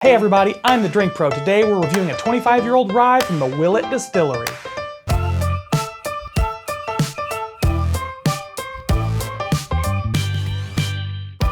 Hey everybody, I'm the Drink Pro. Today we're reviewing a 25-year-old rye from the Willett Distillery.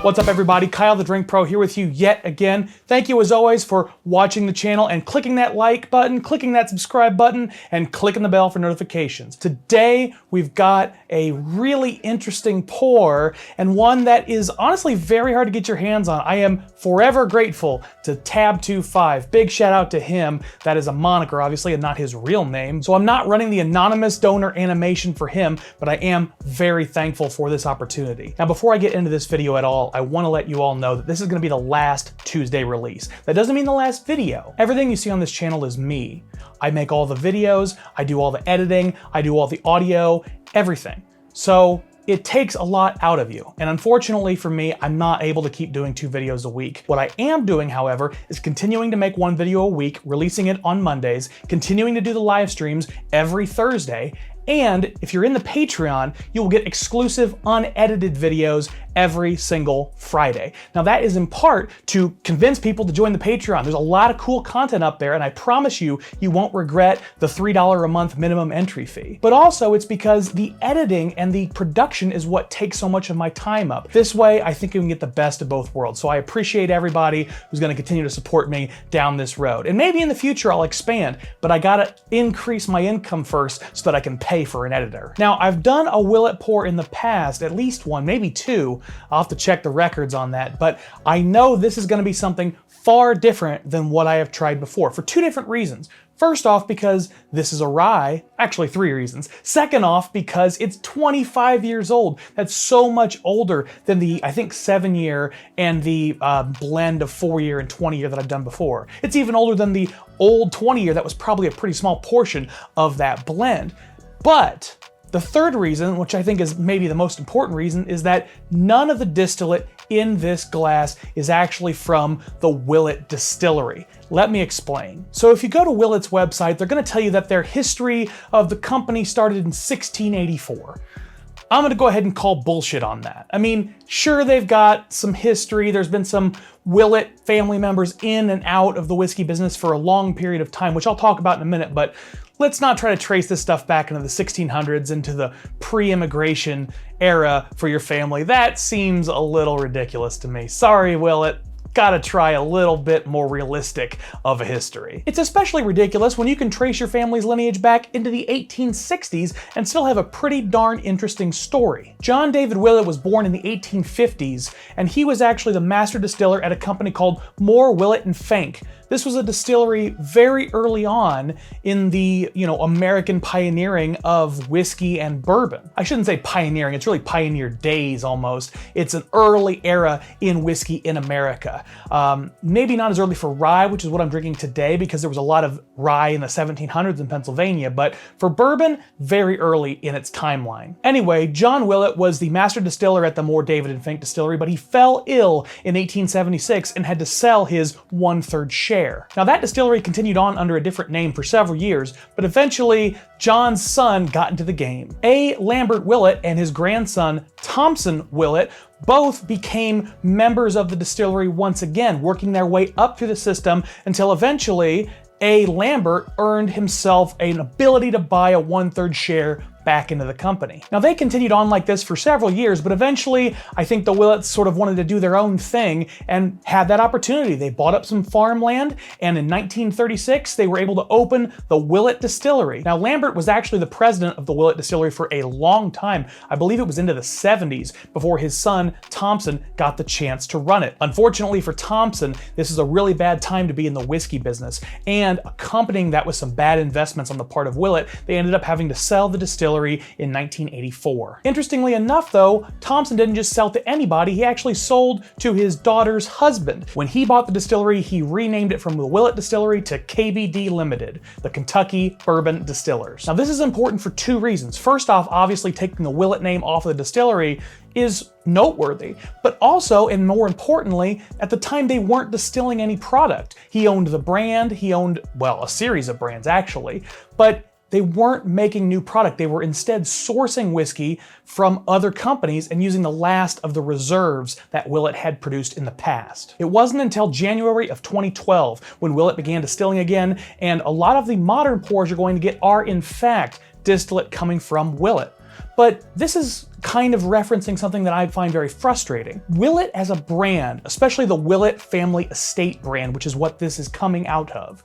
What's up everybody, Kyle the Drink Pro here with you yet again. Thank you as always for watching the channel and clicking that like button, clicking that subscribe button, and clicking the bell for notifications. Today we've got a really interesting pour and one that is honestly very hard to get your hands on. I am forever grateful to Tab25. Big shout out to him. That is a moniker obviously and not his real name. So I'm not running the anonymous donor animation for him, but I am very thankful for this opportunity. Now before I get into this video at all, I want to let you all know that this is going to be the last Tuesday release. That doesn't mean the last video. Everything you see on this channel is me. I make all the videos, I do all the editing, I do all the audio, everything. So it takes a lot out of you. And unfortunately for me, I'm not able to keep doing 2 videos a week. What I am doing, however, is continuing to make 1 video a week, releasing it on Mondays, continuing to do the live streams every Thursday, and if you're in the Patreon, you will get exclusive unedited videos every single Friday. Now that is in part to convince people to join the Patreon. There's a lot of cool content up there and I promise you, you won't regret the $3 a month minimum entry fee. But also it's because the editing and the production is what takes so much of my time up. This way, I think you can get the best of both worlds. So I appreciate everybody who's gonna continue to support me down this road. And maybe in the future I'll expand, but I gotta increase my income first so that I can pay for an editor. Now, I've done a Willett pour in the past, at least 1, maybe 2. I'll have to check the records on that, but I know this is gonna be something far different than what I have tried before for 2 different reasons. First off, because this is a rye, actually 3 reasons. Second off, because it's 25 years old. That's so much older than the, I think, 7-year and the blend of 4-year and 20-year that I've done before. It's even older than the old 20-year that was probably a pretty small portion of that blend. But the third reason, which I think is maybe the most important reason, is that none of the distillate in this glass is actually from the Willett Distillery. Let me explain. So if you go to Willett's website, they're gonna tell you that their history of the company started in 1684. I'm gonna go ahead and call bullshit on that. I mean, sure, they've got some history. There's been some Willett family members in and out of the whiskey business for a long period of time, which I'll talk about in a minute, but let's not try to trace this stuff back into the 1600s, into the pre-immigration era for your family. That seems a little ridiculous to me. Sorry, Willett. Gotta try a little bit more realistic of a history. It's especially ridiculous when you can trace your family's lineage back into the 1860s and still have a pretty darn interesting story. John David Willett was born in the 1850s, and he was actually the master distiller at a company called Moore, Willett and Fenk. This was a distillery very early on in the, American pioneering of whiskey and bourbon. I shouldn't say pioneering, it's really pioneer days almost. It's an early era in whiskey in America. Maybe not as early for rye, which is what I'm drinking today because there was a lot of rye in the 1700s in Pennsylvania, but for bourbon, very early in its timeline. Anyway, John Willett was the master distiller at the Moore, David and Fenk distillery, but he fell ill in 1876 and had to sell his 1/3 share. Now that distillery continued on under a different name for several years, but eventually John's son got into the game. A. Lambert Willett and his grandson Thompson Willett both became members of the distillery once again, working their way up through the system until eventually A. Lambert earned himself an ability to buy a 1/3 share back into the company. Now they continued on like this for several years, but eventually I think the Willets sort of wanted to do their own thing and had that opportunity. They bought up some farmland, and in 1936 they were able to open the Willett Distillery. Now Lambert was actually the president of the Willett Distillery for a long time. I believe it was into the 70s before his son Thompson got the chance to run it. Unfortunately for Thompson, this is a really bad time to be in the whiskey business, and accompanying that with some bad investments on the part of Willett, they ended up having to sell the distillery in 1984. Interestingly enough though, Thompson didn't just sell to anybody, he actually sold to his daughter's husband. When he bought the distillery, he renamed it from the Willett Distillery to KBD Limited, the Kentucky Bourbon Distillers. Now this is important for 2 reasons. First off, obviously taking the Willett name off of the distillery is noteworthy, but also, and more importantly, at the time they weren't distilling any product. He owned the brand, he owned, well, a series of brands actually, but They weren't making new product. They were instead sourcing whiskey from other companies and using the last of the reserves that Willett had produced in the past. It wasn't until January of 2012 when Willett began distilling again, and a lot of the modern pours you're going to get are in fact distillate coming from Willett. But this is kind of referencing something that I find very frustrating. Willett as a brand, especially the Willett Family Estate brand, which is what this is coming out of,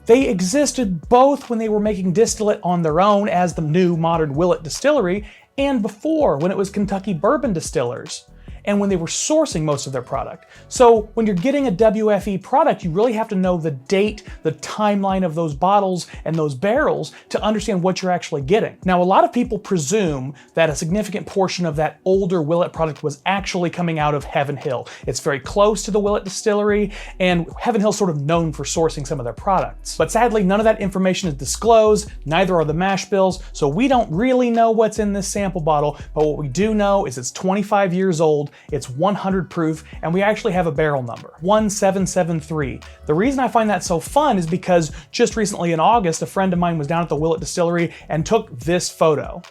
they existed both when they were making distillate on their own as the new modern Willett distillery, and before when it was Kentucky Bourbon Distillers, and when they were sourcing most of their product. So when you're getting a WFE product, you really have to know the date, the timeline of those bottles and those barrels to understand what you're actually getting. Now, a lot of people presume that a significant portion of that older Willett product was actually coming out of Heaven Hill. It's very close to the Willett distillery, and Heaven Hill's sort of known for sourcing some of their products. But sadly, none of that information is disclosed, neither are the mash bills, so we don't really know what's in this sample bottle, but what we do know is it's 25 years old, it's 100 proof, and we actually have a barrel number, 1773. The reason I find that so fun is because just recently in August, a friend of mine was down at the Willett distillery and took this photo.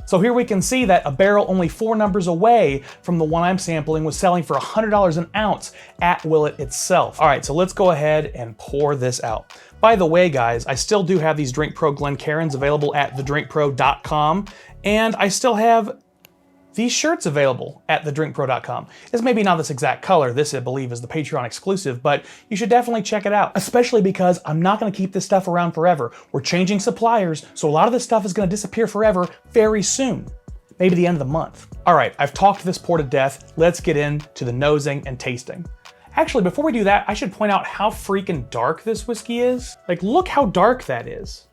So here we can see that a barrel only 4 numbers away from the one I'm sampling was selling for $100 an ounce at Willett itself. All right, so let's go ahead and pour this out. By the way, guys, I still do have these Drink Pro Glencairns available at thedrinkpro.com, and I still have these shirts available at thedrinkpro.com. It's maybe not this exact color. This, I believe, is the Patreon exclusive, but you should definitely check it out, especially because I'm not going to keep this stuff around forever. We're changing suppliers, so a lot of this stuff is going to disappear forever very soon. Maybe the end of the month. All right, I've talked this pour to death. Let's get into the nosing and tasting. Actually, before we do that, I should point out how freaking dark this whiskey is. Like, look how dark that is.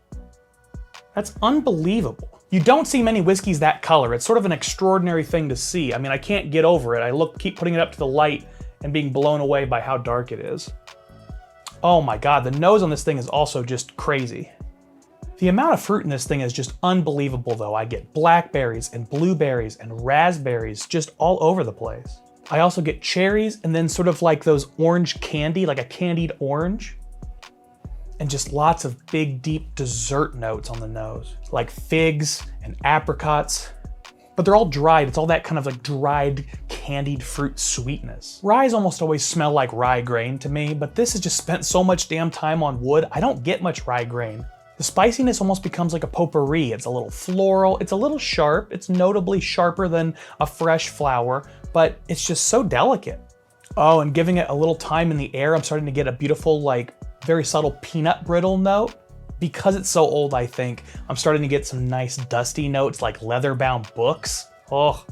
That's unbelievable. You don't see many whiskeys that color. It's sort of an extraordinary thing to see. I mean, I can't get over it. I keep putting it up to the light and being blown away by how dark it is. Oh my God, the nose on this thing is also just crazy. The amount of fruit in this thing is just unbelievable though. I get blackberries and blueberries and raspberries just all over the place. I also get cherries and then sort of like those orange candy, like a candied orange. And just lots of big, deep dessert notes on the nose, like figs and apricots, but they're all dried. It's all that kind of like dried candied fruit sweetness. Ryes almost always smell like rye grain to me, but this has just spent so much damn time on wood, I don't get much rye grain. The spiciness almost becomes like a potpourri. It's a little floral, it's a little sharp, it's notably sharper than a fresh flower, but it's just so delicate. Oh, and giving it a little time in the air, I'm starting to get a beautiful, like, very subtle peanut brittle note. Because it's so old, I think, I'm starting to get some nice dusty notes like leather-bound books. Oh,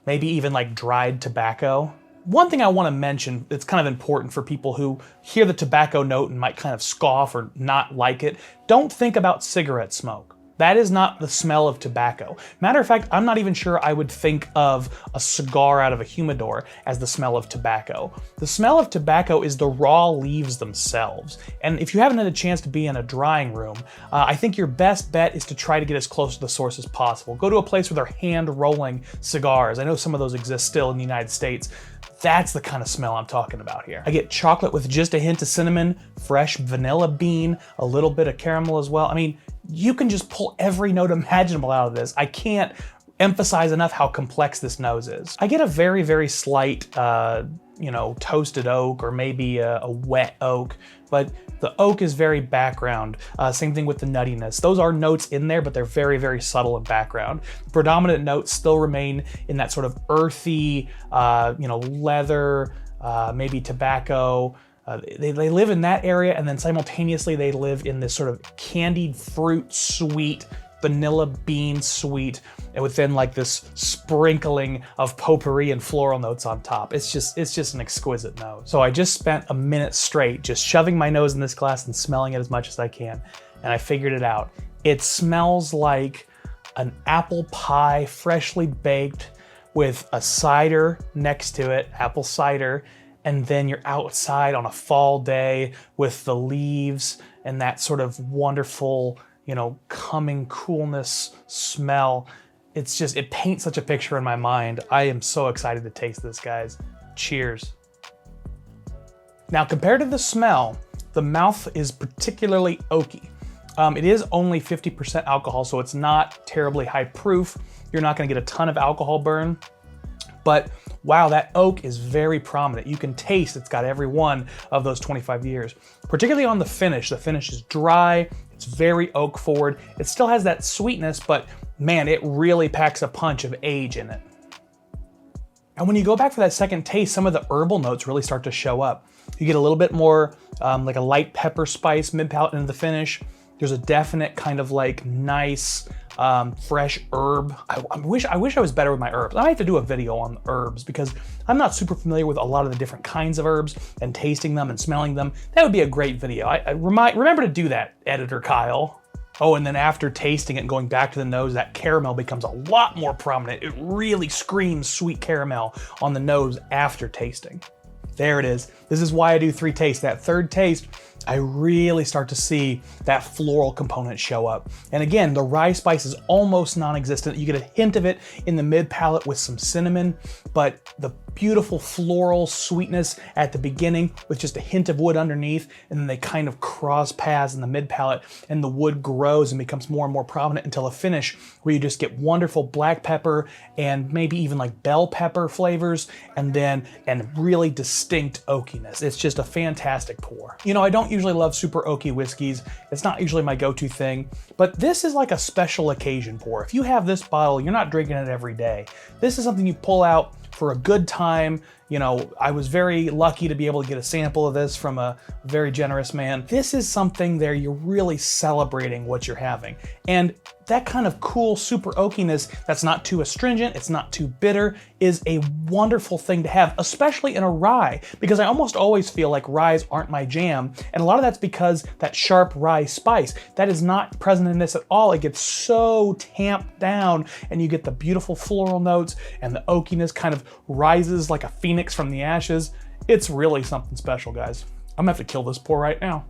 maybe even like dried tobacco. One thing I want to mention that's kind of important for people who hear the tobacco note and might kind of scoff or not like it, don't think about cigarette smoke. That is not the smell of tobacco. Matter of fact, I'm not even sure I would think of a cigar out of a humidor as the smell of tobacco. The smell of tobacco is the raw leaves themselves. And if you haven't had a chance to be in a drying room, I think your best bet is to try to get as close to the source as possible. Go to a place where they're hand rolling cigars. I know some of those exist still in the United States. That's the kind of smell I'm talking about here. I get chocolate with just a hint of cinnamon, fresh vanilla bean, a little bit of caramel as well. I mean, you can just pull every note imaginable out of this. I can't emphasize enough how complex this nose is. I get a very, very slight, toasted oak or maybe a wet oak, but the oak is very background. Same thing with the nuttiness. Those are notes in there, but they're very, very subtle in background. The predominant notes still remain in that sort of earthy, leather, maybe tobacco. They live in that area, and then simultaneously they live in this sort of candied fruit sweet, vanilla bean sweet, and within like this sprinkling of potpourri and floral notes on top. It's just an exquisite nose. So I just spent a minute straight just shoving my nose in this glass and smelling it as much as I can, and I figured it out. It smells like an apple pie, freshly baked, with a cider next to it, apple cider, and then you're outside on a fall day with the leaves and that sort of wonderful, coming coolness smell. It paints such a picture in my mind. I am so excited to taste this, guys. Cheers. Now, compared to the smell, the mouth is particularly oaky. It is only 50% alcohol, so it's not terribly high proof. You're not gonna get a ton of alcohol burn, but wow, that oak is very prominent. You can taste it's got every one of those 25 years. Particularly on the finish. The finish is dry, it's very oak forward. It still has that sweetness, but man, it really packs a punch of age in it. And when you go back for that second taste, some of the herbal notes really start to show up. You get a little bit more like a light pepper spice mid-palate into the finish. There's a definite kind of like nice fresh herb. I wish I was better with my herbs. I might have to do a video on herbs because I'm not super familiar with a lot of the different kinds of herbs and tasting them and smelling them. That would be a great video. Remember to do that, editor Kyle. Oh, and then after tasting it and going back to the nose, that caramel becomes a lot more prominent. It really screams sweet caramel on the nose after tasting. There it is. This is why I do 3 tastes. That third taste, I really start to see that floral component show up. And again, the rye spice is almost non-existent. You get a hint of it in the mid palate with some cinnamon, but the beautiful floral sweetness at the beginning with just a hint of wood underneath, and then they kind of cross paths in the mid palate, and the wood grows and becomes more and more prominent until a finish where you just get wonderful black pepper and maybe even like bell pepper flavors, and really distinct oakiness. It's just a fantastic pour. You know, I don't usually love super oaky whiskeys. It's not usually my go-to thing, but this is like a special occasion pour. If you have this bottle, you're not drinking it every day. This is something you pull out for a good time. You know, I was very lucky to be able to get a sample of this from a very generous man. This is something there you're really celebrating what you're having. And that kind of cool super oakiness that's not too astringent, it's not too bitter, is a wonderful thing to have, especially in a rye, because I almost always feel like ryes aren't my jam. And a lot of that's because that sharp rye spice, that is not present in this at all. It gets so tamped down and you get the beautiful floral notes and the oakiness kind of rises like a phoenix from the ashes. It's really something special, guys. I'm gonna have to kill this pour right now.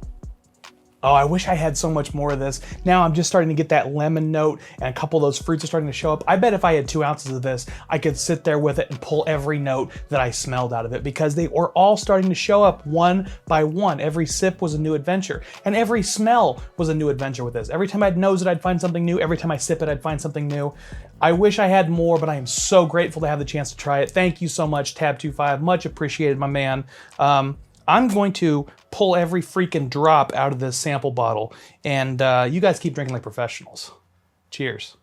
Oh, I wish I had so much more of this. Now I'm just starting to get that lemon note and a couple of those fruits are starting to show up. I bet if I had 2 ounces of this, I could sit there with it and pull every note that I smelled out of it, because they were all starting to show up one by one. Every sip was a new adventure, and every smell was a new adventure with this. Every time I'd nose it, I'd find something new. Every time I sip it, I'd find something new. I wish I had more, but I am so grateful to have the chance to try it. Thank you so much, Tab25. Much appreciated, my man. I'm going to pull every freaking drop out of this sample bottle, and you guys keep drinking like professionals. Cheers.